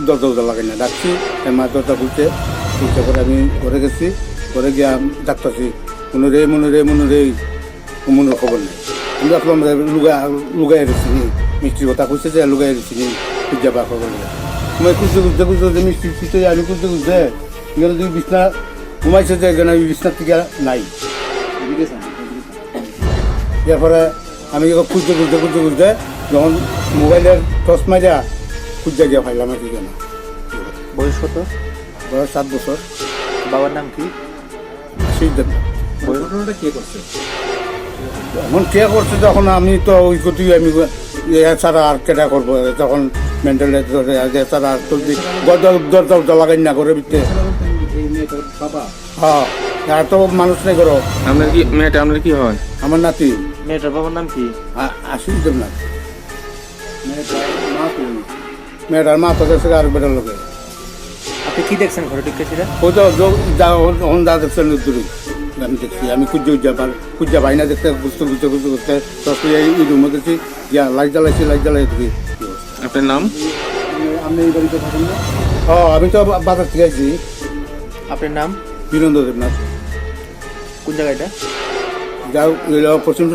দরজা উজা লাগাই না, ডাকছি মা দরজা খুলছে করে আমি ঘরে গেছি, ঘরে গিয়া ডাকতেছি মনুরে মনুরে মনুরে, মনুর খবর নেই। আমি ভাবলাম লুগাই রেছি নি, মিষ্টির কথা কইছে যে লুগাই রেছি নি, খুঁজে বা খবর নেই। আমি খুঁজতে খুঁজতে মিষ্টি খুঁজতে আমি খুঁজতে এখানে যদি বিছনা ঘুমাইছে যে এখানে ওই বিছনার থেকে নাই। এরপরে আমি খুঁজতে যখন মোবাইলের টর্চ মারিয়া খুঁজতে গিয়া পাইলাম আর কি কেন। বয়স কত? বয়স 7 বছর। বাবার নাম কি? শহীদ। ঘটনাটা কে করছে? এখন কে করছে তখন আমি তো ওই গতি আমি ছাড়া আর কেটা করবো, তখন মেন্টাল ছাড়া আর দরজা লাগাই না করে ভিতরে। হ্যাঁ, আর তো মানুষ নেই করো। আপনার কি মেয়েটা আপনার কি হয়? আমার নাতি মেয়েটার বাবার নাম কি? আশিস দেবনাথ। মেয়েটার মা তো গেছে আর বেটার লোকে। আপনি কি দেখছেন ঘরে ঢুকে সেটা? ওই তো যা দেখছেন দূরে আমি দেখছি, আমি খুঁজে পাই না দেখতে বুঝতে এই রুমে গেছি, লাইট জ্বালাই দেখি। আপনার নাম? আপনি এই বাড়িতে থাকেন না? আমি তো বাজার থেকে আছি। আপনার নাম? বীরেন্দ্র দেবনাথ। কোন জায়গাটা? যাও পশ্চিম